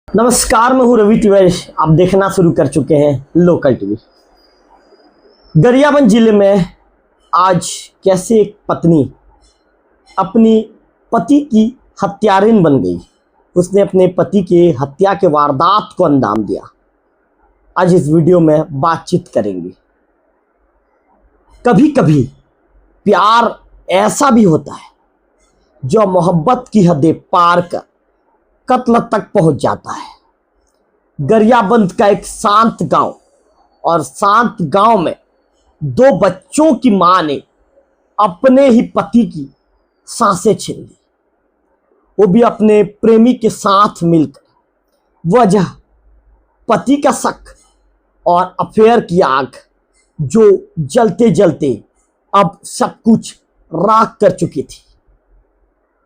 नमस्कार, मैं हूं रवि तिवारी। आप देखना शुरू कर चुके हैं लोकल टीवी। गरियाबंद जिले में आज कैसे एक पत्नी अपनी पति की हत्यारिन बन गई। उसने अपने पति के हत्या के वारदात को अंजाम दिया। आज इस वीडियो में बातचीत करेंगे। कभी कभी प्यार ऐसा भी होता है जो मोहब्बत की हदें पार कर कत्ल तक पहुंच जाता है। गरियाबंद का एक शांत गांव, और शांत गांव में दो बच्चों की मां ने अपने ही पति की सांसें छीन ली, वो भी अपने प्रेमी के साथ मिलकर। वजह पति का शक और अफेयर की आग जो जलते जलते अब सब कुछ राख कर चुकी थी।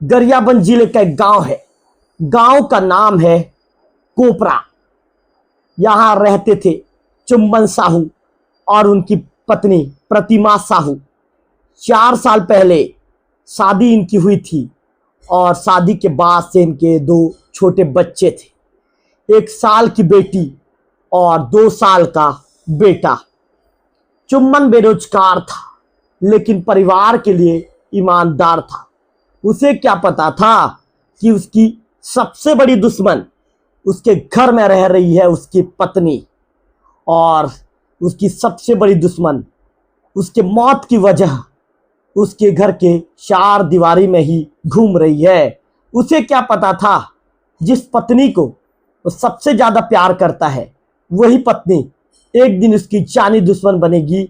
गरियाबंद जिले का एक गांव है। गांव का नाम है कोपरा। यहां रहते थे चुम्बन साहू और उनकी पत्नी प्रतिमा साहू। 4 साल पहले शादी इनकी हुई थी और शादी के बाद से इनके 2 छोटे बच्चे थे, 1 साल की बेटी और 2 साल का बेटा। चुम्बन बेरोजगार था लेकिन परिवार के लिए ईमानदार था। उसे क्या पता था कि उसकी सबसे बड़ी दुश्मन उसके घर में रह रही है उसकी पत्नी, और उसकी सबसे बड़ी दुश्मन उसके मौत की वजह उसके घर के 4 दीवारी में ही घूम रही है। उसे क्या पता था जिस पत्नी को वो सबसे ज्यादा प्यार करता है वही पत्नी एक दिन उसकी जानी दुश्मन बनेगी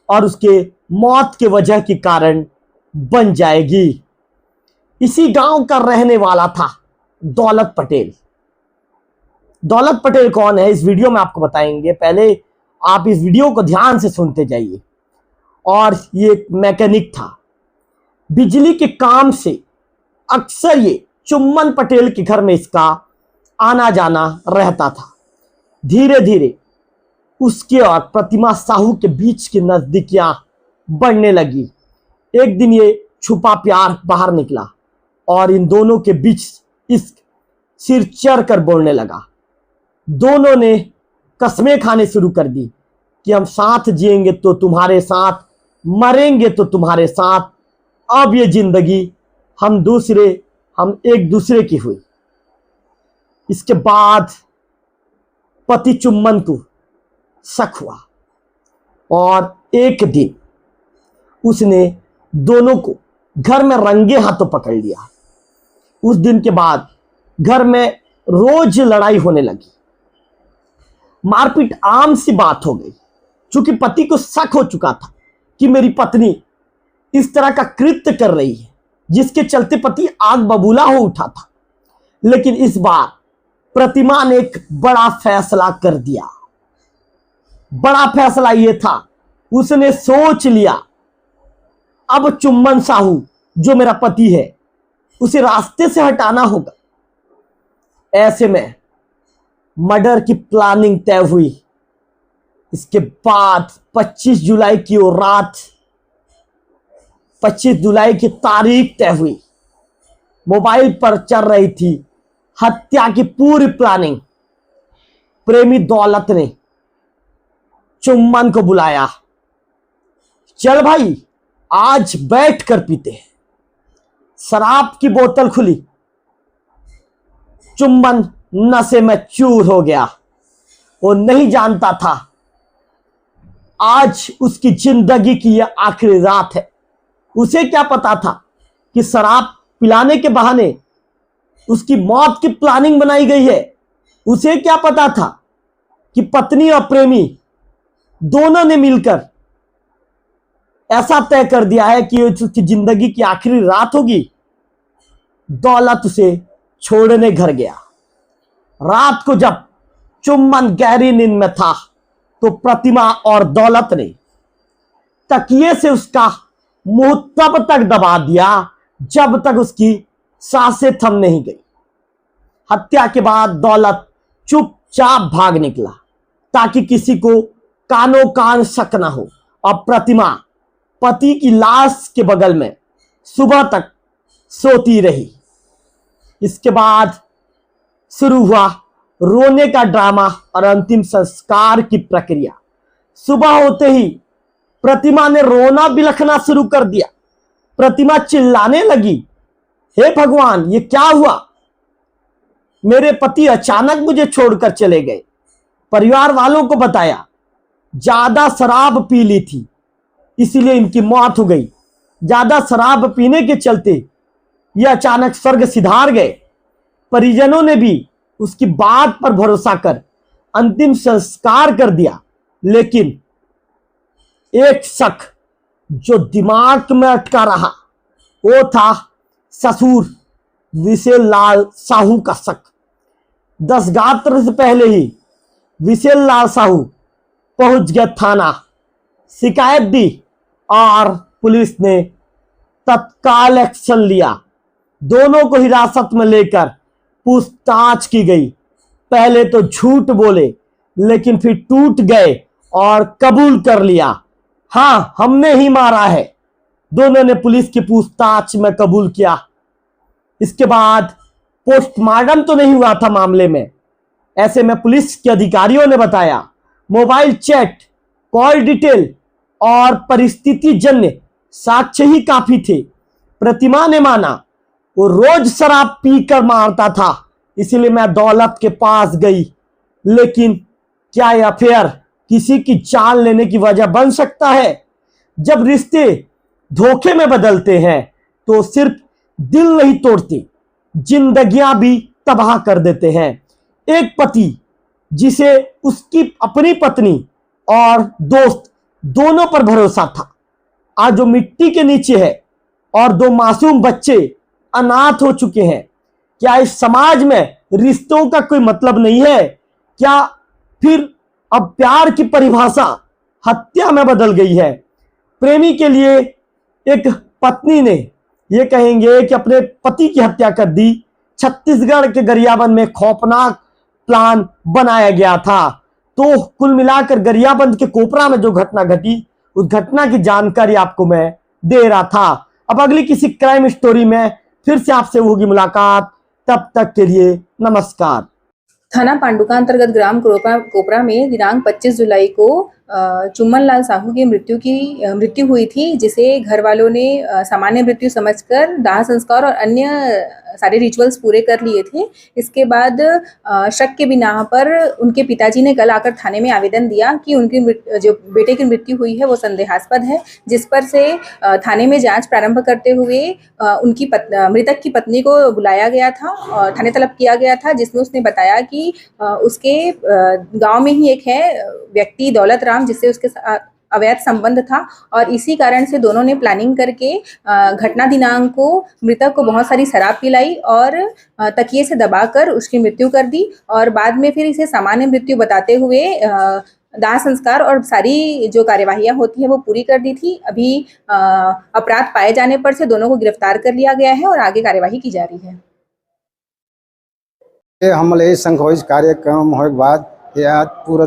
और उसके मौत के वजह के कारण बन जाएगी। इसी गांव का रहने वाला था दौलत पटेल। दौलत पटेल कौन है इस वीडियो में आपको बताएंगे। पहले आप इस वीडियो को ध्यान से सुनते जाइए। और ये एक मैकेनिक था। बिजली के काम से अक्सर ये चुम्बन पटेल के घर में इसका आना जाना रहता था। धीरे धीरे उसके और प्रतिमा साहू के बीच की नजदीकियां बढ़ने लगी। एक दिन ये छुपा प्यार बाहर निकला और इन दोनों के बीच इस सिर चढ़ कर बोलने लगा। दोनों ने कसमें खाने शुरू कर दी कि हम साथ जिएंगे तो तुम्हारे साथ, मरेंगे तो तुम्हारे साथ। अब ये जिंदगी हम एक दूसरे की हुई। इसके बाद पति चुम्बन को शक हुआ और एक दिन उसने दोनों को घर में रंगे हाथों पकड़ लिया। उस दिन के बाद घर में रोज लड़ाई होने लगी। मारपीट आम सी बात हो गई, क्योंकि पति को शक हो चुका था कि मेरी पत्नी इस तरह का कृत्य कर रही है, जिसके चलते पति आग बबूला हो उठा था। लेकिन इस बार प्रतिमा ने एक बड़ा फैसला कर दिया। बड़ा फैसला यह था, उसने सोच लिया अब चुम्बन साहू जो मेरा पति है उसे रास्ते से हटाना होगा। ऐसे में मर्डर की प्लानिंग तय हुई। इसके बाद 25 जुलाई की वो रात, 25 जुलाई की तारीख तय हुई। मोबाइल पर चल रही थी हत्या की पूरी प्लानिंग। प्रेमी दौलत ने चुम्बन को बुलाया। चल भाई, आज बैठ कर पीते हैं। शराब की बोतल खुली। चुम्बन नशे में चूर हो गया। वो नहीं जानता था आज उसकी जिंदगी की यह आखिरी रात है। उसे क्या पता था कि शराब पिलाने के बहाने उसकी मौत की प्लानिंग बनाई गई है। उसे क्या पता था कि पत्नी और प्रेमी दोनों ने मिलकर ऐसा तय कर दिया है कि उसकी जिंदगी की आखिरी रात होगी। दौलत उसे छोड़ने घर गया। रात को जब चुम्बन गहरी नींद में था तो प्रतिमा और दौलत ने तकिए से उसका मुंह तब तक दबा दिया जब तक उसकी सांसें थम नहीं गई। हत्या के बाद दौलत चुपचाप भाग निकला ताकि किसी को कानो कान शक न हो, और प्रतिमा पति की लाश के बगल में सुबह तक सोती रही। इसके बाद शुरू हुआ रोने का ड्रामा और अंतिम संस्कार की प्रक्रिया। सुबह होते ही प्रतिमा ने रोना बिलखना शुरू कर दिया। प्रतिमा चिल्लाने लगी, हे भगवान, ये क्या हुआ? मेरे पति अचानक मुझे छोड़कर चले गए। परिवार वालों को बताया, ज्यादा शराब पी ली थी, इसीलिए इनकी मौत हो गई। ज्यादा शराब पीने के चलते ये अचानक स्वर्ग सिधार गए। परिजनों ने भी उसकी बात पर भरोसा कर अंतिम संस्कार कर दिया। लेकिन एक शक जो दिमाग में अटका रहा, वो था ससुर विशेल लाल साहू का शक। 10 गात्र से पहले ही विशेल लाल साहू पहुंच गया थाना, शिकायत दी और पुलिस ने तत्काल एक्शन लिया। दोनों को हिरासत में लेकर पूछताछ की गई। पहले तो झूठ बोले, लेकिन फिर टूट गए और कबूल कर लिया, हाँ हमने ही मारा है। दोनों ने पुलिस की पूछताछ में कबूल किया। इसके बाद पोस्टमार्टम तो नहीं हुआ था मामले में। ऐसे में पुलिस के अधिकारियों ने बताया, मोबाइल चैट, कॉल डिटेल और परिस्थिति जन्य साक्ष्य ही काफी थे। प्रतिमा ने माना, वो रोज शराब पीकर मारता था, इसलिए मैं दौलत के पास गई। लेकिन क्या यह अफेयर किसी की जान लेने की वजह बन सकता है? जब रिश्ते धोखे में बदलते हैं तो सिर्फ दिल नहीं तोड़ते, जिंदगियां भी तबाह कर देते हैं। एक पति जिसे उसकी अपनी पत्नी और दोस्त दोनों पर भरोसा था, आज वो मिट्टी के नीचे है और 2 मासूम बच्चे अनाथ हो चुके हैं। क्या इस समाज में रिश्तों का कोई मतलब नहीं है? क्या फिर अब प्यार की परिभाषा हत्या में बदल गई है? प्रेमी के लिए एक पत्नी ने ये कहेंगे कि अपने पति की हत्या कर दी। छत्तीसगढ़ के गरियाबंद में खौफनाक प्लान बनाया गया था। तो कुल मिलाकर गरियाबंद के कोपरा में जो घटना घटी, उस घटना की जानकारी आपको मैं दे रहा था। अब अगली किसी क्राइम स्टोरी में फिर से आपसे होगी मुलाकात। तब तक के लिए नमस्कार। थाना पांडुका अंतर्गत ग्राम कोपरा में दिनांक 25 जुलाई को चुम्मन लाल साहू की मृत्यु हुई थी, जिसे घर वालों ने सामान्य मृत्यु समझकर दाह संस्कार और अन्य सारे रिचुअल्स पूरे कर लिए थे। इसके बाद शक के बिना पर उनके पिताजी ने कल आकर थाने में आवेदन दिया कि उनकी जो बेटे की मृत्यु हुई है वो संदेहास्पद है, जिस पर से थाने में जांच प्रारंभ करते हुए उनकी मृतक की पत्नी को बुलाया गया था और थाने तलब किया गया था, जिसमें उसने बताया कि उसके गांव में ही एक है व्यक्ति दौलत राम, जिससे उसके अवैध संबंध था और इसी कारण से दोनों ने प्लानिंग करके घटना दिनांक को मृतक को बहुत सारी शराब पिलाई और तकिए से दबाकर उसकी मृत्यु कर दी और बाद में फिर इसे सामान्य मृत्यु बताते हुए दाह संस्कार और सारी जो कार्यवाहियां होती है वो पूरी कर दी थी। अभी अपराध पाए जाने पर से दोनों को गिरफ्तार कर लिया गया है और आगे कार्यवाही की जा रही है। हमले संघोज कार्यक्रम होने के बाद आज पूरा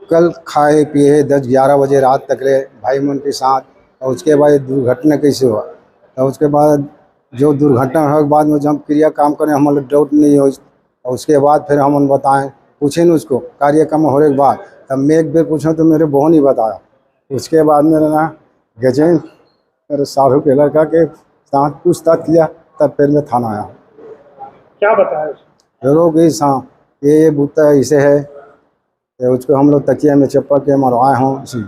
कल खाए पिए 10-11 बजे रात तक रहे भाई मन के साथ। और उसके बाद दुर्घटना कैसे हुआ, और उसके बाद जो दुर्घटना होने के बाद में जब क्रिया काम करें हमारे डाउट नहीं हो। और उसके बाद फिर हम बताएं, पूछे न उसको कार्यक्रम होने के बाद, तब मैं एक बार पूछा तो मेरे बहू नहीं बताया। उसके बाद मेरा ना गजेंद्र मेरे साहू के लड़का के साथ पूछताछ किया, तब फिर मैं थाना आया। क्या बताया? लोग ये बूता इसे है, उसको हम लोग तकिया में चप्पा के मरवाए हों इसी